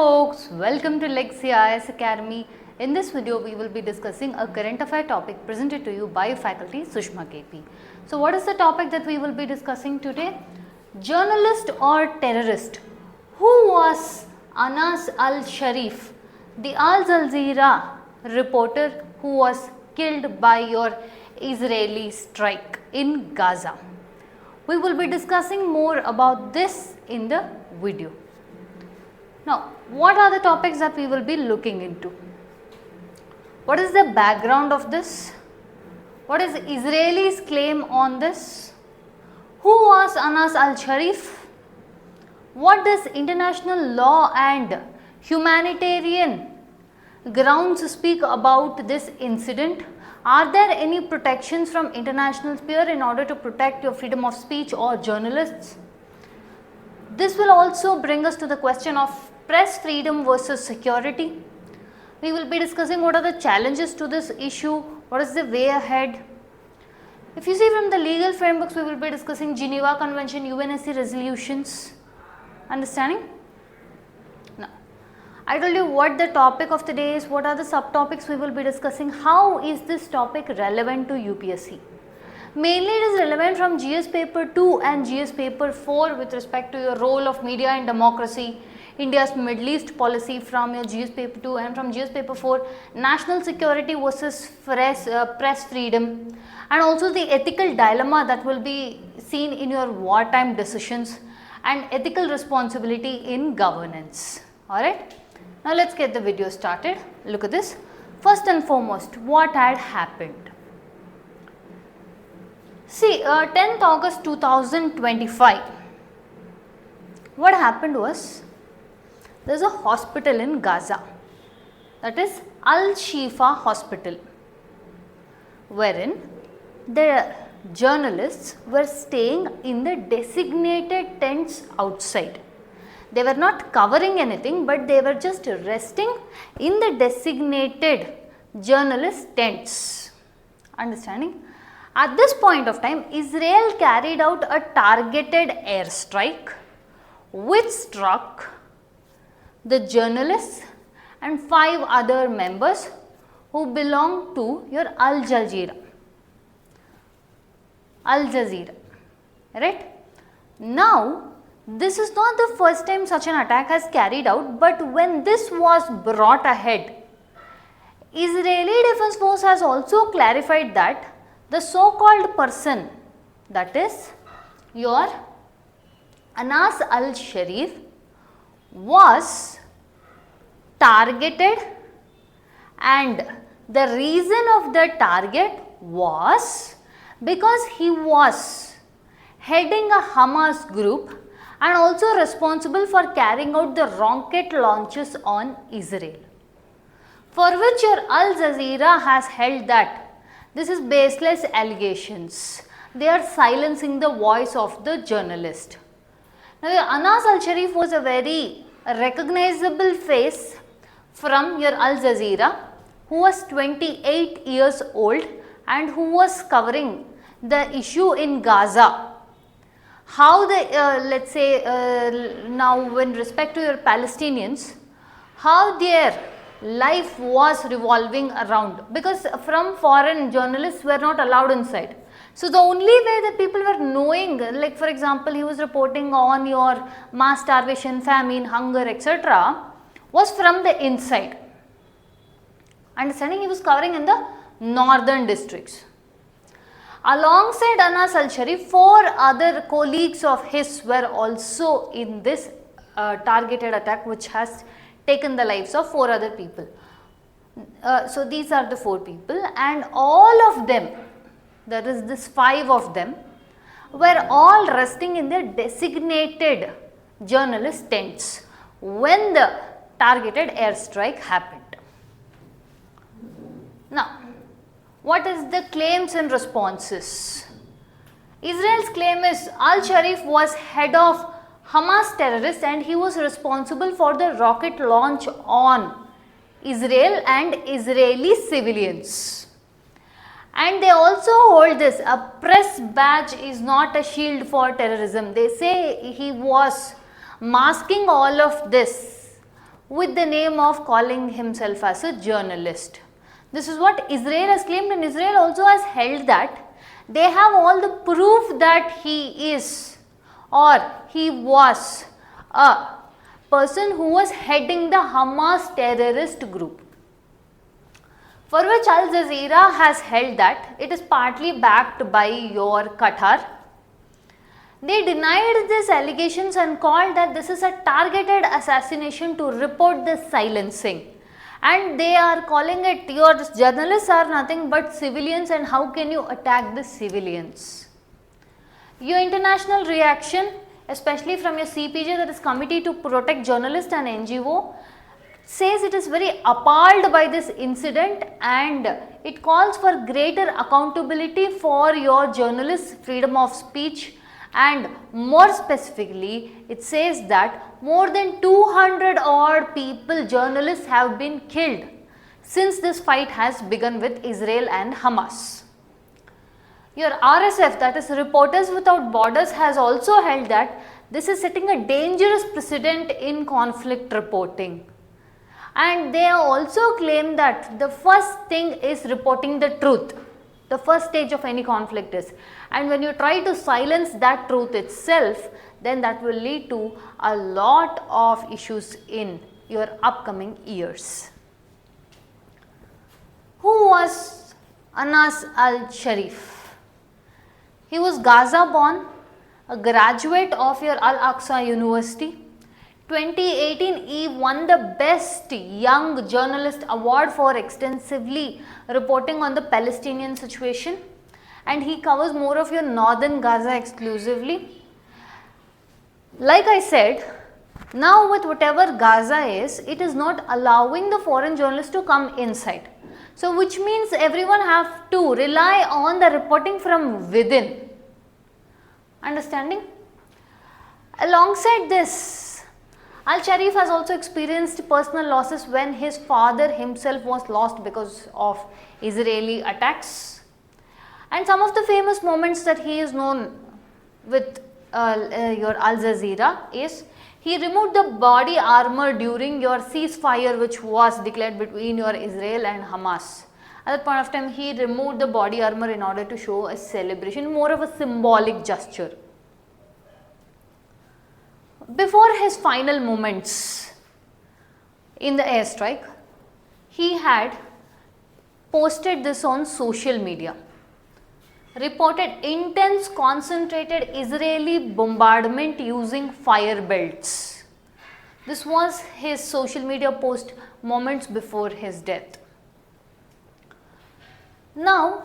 folks, welcome to Lexi IAS Academy. In this video, we will be discussing a current affair topic presented to you by faculty Sushma KP. So, what is the topic that we will be discussing today? Journalist or terrorist? Who was Anas al-Sharif, the Al Jazeera reporter who was killed by your Israeli strike in Gaza? We will be discussing more about this in the video. Now, what are the topics that we will be looking into? What is the background of this? What is Israel's claim on this? Who was Anas al-Sharif? What does international law and humanitarian grounds speak about this incident? Are there any protections from international sphere in order to protect your freedom of speech or journalists? This will also bring us to the question of press freedom versus security. We will be discussing what are the challenges to this issue, what is the way ahead. If you see from the legal frameworks, we will be discussing Geneva Convention, UNSC resolutions. Understanding? Now, I told you what the topic of the day is, what are the subtopics we will be discussing, how is this topic relevant to UPSC. Mainly it is relevant from GS paper 2 and GS paper 4 with respect to your role of media in democracy, India's Middle East policy from your GS paper 2, and from GS paper 4 national security versus press freedom, and also the ethical dilemma that will be seen in your wartime decisions and ethical responsibility in governance. Alright. Now let's get the video started. Look at this. First and foremost, what had happened? See, 10th August 2025, what happened was, there is a hospital in Gaza, that is Al-Shifa Hospital, wherein the journalists were staying in the designated tents outside. They were not covering anything, but they were just resting in the designated journalist tents. Understanding? At this point of time, Israel carried out a targeted airstrike which struck the journalists and 5 other members who belong to your Al Jazeera. Right? Now, this is not the first time such an attack has carried out, but when this was brought ahead, Israeli Defense Force has also clarified that the so-called person, that is your Anas al-Sharif, was targeted, and the reason of the target was because he was heading a Hamas group and also responsible for carrying out the rocket launches on Israel, for which your Al Jazeera has held that this is baseless allegations. They are silencing the voice of the journalist. Now, Anas al-Sharif was a very recognizable face from your Al Jazeera, who was 28 years old and who was covering the issue in Gaza. How the, let's say, now when respect to your Palestinians, how their life was revolving around, because from foreign journalists were not allowed inside. So, the only way that people were knowing, like for example, he was reporting on your mass starvation, famine, hunger, etc., was from the inside. Understanding? He was covering in the northern districts. Alongside Anas al-Sharif, 4 other colleagues of his were also in this targeted attack, which has taken the lives of 4 other people. So, these are the 4 people, and all of them, there is this 5 of them, were all resting in their designated journalist tents when the targeted airstrike happened. Now, what is the claims and responses? Israel's claim is al-Sharif was head of Hamas terrorists and he was responsible for the rocket launch on Israel and Israeli civilians. And they also hold this, a press badge is not a shield for terrorism. They say he was masking all of this with the name of calling himself as a journalist. This is what Israel has claimed, and Israel also has held that they have all the proof that he is or he was a person who was heading the Hamas terrorist group, for which Al Jazeera has held that it is partly backed by your Qatar. They denied these allegations and called that this is a targeted assassination to report the silencing, and they are calling it, your journalists are nothing but civilians, and how can you attack the civilians? Your international reaction, especially from your CPJ, that is Committee to Protect Journalists and NGO, says it is very appalled by this incident, and it calls for greater accountability for your journalists' freedom of speech, and more specifically it says that more than 200 odd people, journalists, have been killed since this fight has begun with Israel and Hamas. Your RSF, that is Reporters Without Borders, has also held that this is setting a dangerous precedent in conflict reporting. And they also claim that the first thing is reporting the truth. The first stage of any conflict is. And when you try to silence that truth itself, then that will lead to a lot of issues in your upcoming years. Who was Anas al-Sharif? He was Gaza born, a graduate of your Al-Aqsa University. 2018, he won the Best Young Journalist Award for extensively reporting on the Palestinian situation, and he covers more of your northern Gaza exclusively. Like I said, now with whatever Gaza is, it is not allowing the foreign journalists to come inside. So which means everyone have to rely on the reporting from within. Understanding? Alongside this, Al-Sharif has also experienced personal losses when his father himself was lost because of Israeli attacks. And some of the famous moments that he is known with your Al Jazeera is he removed the body armor during your ceasefire which was declared between your Israel and Hamas. At that point of time, he removed the body armor in order to show a celebration, more of a symbolic gesture. Before his final moments in the airstrike, he had posted this on social media. Reported intense concentrated Israeli bombardment using fire belts. This was his social media post moments before his death. Now,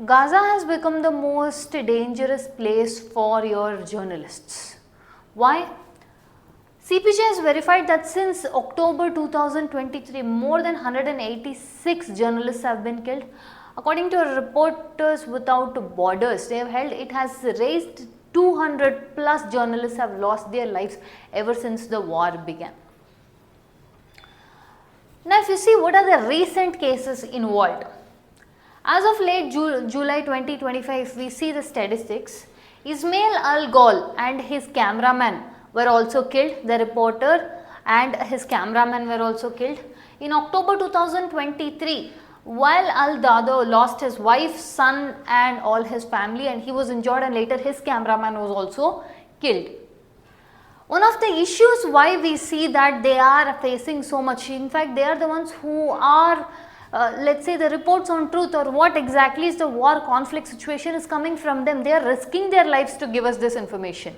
Gaza has become the most dangerous place for your journalists. Why? CPJ has verified that since October 2023, more than 186 journalists have been killed. According to Reporters Without Borders, they have held it has raised 200 plus journalists have lost their lives ever since the war began. Now, if you see what are the recent cases involved, as of late July 2025, if we see the statistics, Ismail Al-Gol and his cameraman were also killed. The reporter and his cameraman were also killed. In October 2023, while Al-Dado lost his wife, son and all his family, and he was injured, and later his cameraman was also killed. One of the issues why we see that they are facing so much, in fact they are the ones who are let's say the reports on truth or what exactly is the war conflict situation is coming from them. They are risking their lives to give us this information.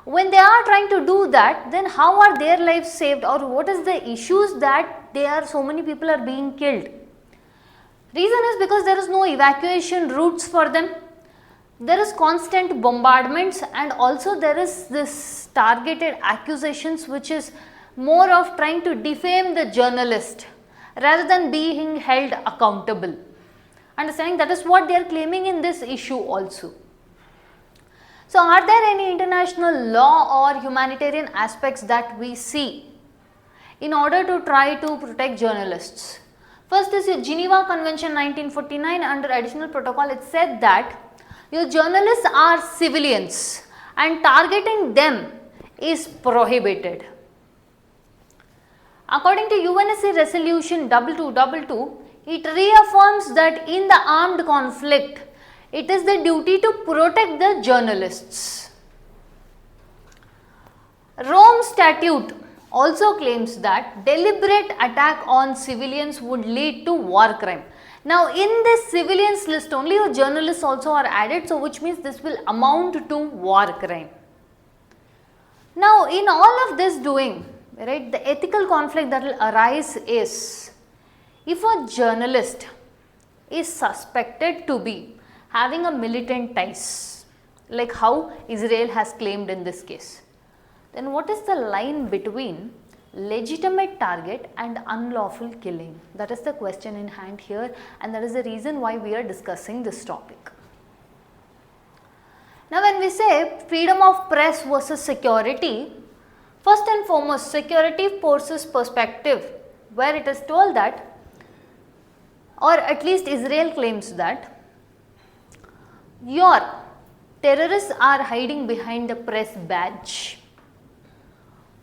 When they are trying to do that, then how are their lives saved, or what is the issues that so many people are being killed? Reason is because there is no evacuation routes for them. There is constant bombardments, and also there is this targeted accusations which is more of trying to defame the journalist rather than being held accountable. Understanding that is what they are claiming in this issue also. So, are there any international law or humanitarian aspects that we see in order to try to protect journalists? First is your Geneva Convention 1949. Under additional protocol, it said that your journalists are civilians and targeting them is prohibited. According to UNSC Resolution 2222, it reaffirms that in the armed conflict, it is the duty to protect the journalists. Rome Statute also claims that deliberate attack on civilians would lead to war crime. Now, in this civilians list, only journalists also are added, so which means this will amount to war crime. Now, in all of this doing, right, the ethical conflict that will arise is, if a journalist is suspected to be having a militant ties, like how Israel has claimed in this case, then what is the line between legitimate target and unlawful killing? That is the question in hand here, and that is the reason why we are discussing this topic. Now, when we say freedom of press versus security, first and foremost, security forces perspective, where it is told that, or at least Israel claims that, your terrorists are hiding behind the press badge.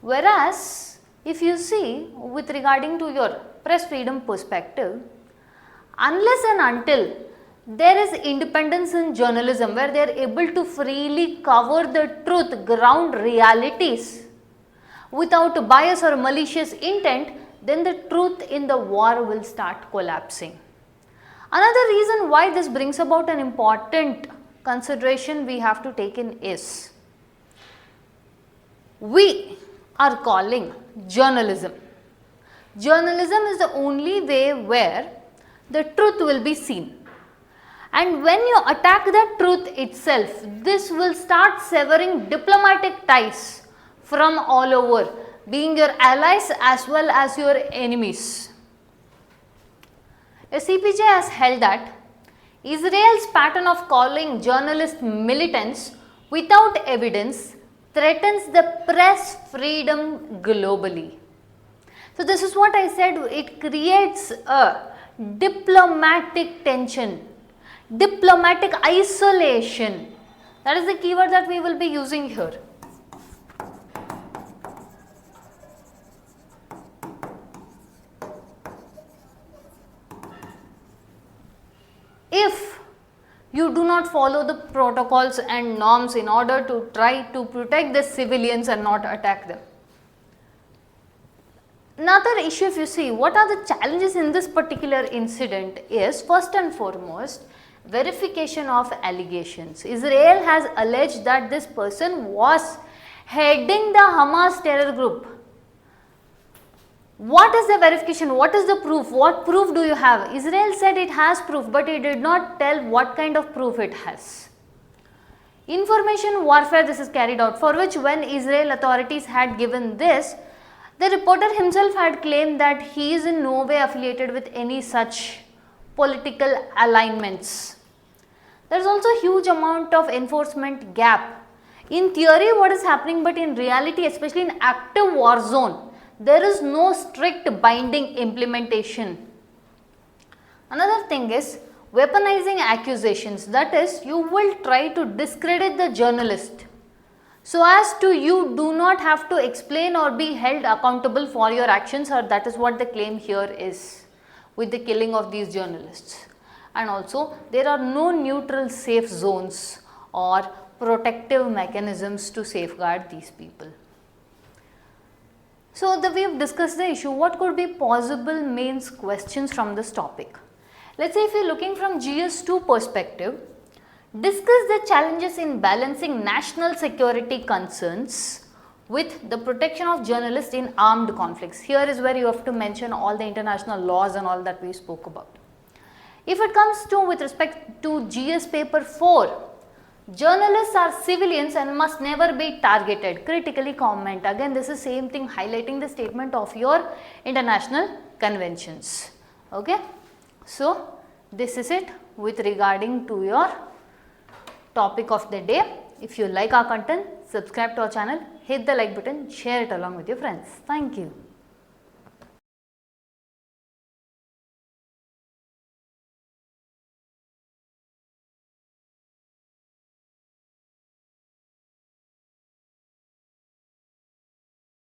Whereas, if you see with regarding to your press freedom perspective, unless and until there is independence in journalism where they are able to freely cover the truth, ground realities without bias or malicious intent, then the truth in the war will start collapsing. Another reason why this brings about an important consideration we have to take in is, we are calling journalism. Journalism is the only way where the truth will be seen. And when you attack the truth itself, this will start severing diplomatic ties from all over, being your allies as well as your enemies. CPJ has held that Israel's pattern of calling journalists militants without evidence threatens the press freedom globally. So, this is what I said, it creates a diplomatic tension, diplomatic isolation. That is the keyword that we will be using here. If you do not follow the protocols and norms in order to try to protect the civilians and not attack them. Another issue, if you see, what are the challenges in this particular incident is, first and foremost, verification of allegations. Israel has alleged that this person was heading the Hamas terror group. What is the verification? What is the proof? What proof do you have? Israel said it has proof, but it did not tell what kind of proof it has. Information warfare this is carried out, for which when Israel authorities had given this, the reporter himself had claimed that he is in no way affiliated with any such political alignments. There is also a huge amount of enforcement gap. In theory what is happening, but in reality, especially in active war zone, there is no strict binding implementation. Another thing is weaponizing accusations, that is, you will try to discredit the journalist so as to you do not have to explain or be held accountable for your actions, or that is what the claim here is with the killing of these journalists. And also there are no neutral safe zones or protective mechanisms to safeguard these people. So, we have discussed the issue. What could be possible mains questions from this topic? Let us say if you are looking from GS2 perspective, discuss the challenges in balancing national security concerns with the protection of journalists in armed conflicts. Here is where you have to mention all the international laws and all that we spoke about. If it comes to with respect to GS paper 4, journalists are civilians and must never be targeted. Critically comment. Again, this is same thing, highlighting the statement of your international conventions. Okay. So, this is it with regarding to your topic of the day. If you like our content, subscribe to our channel, hit the like button, share it along with your friends. Thank you.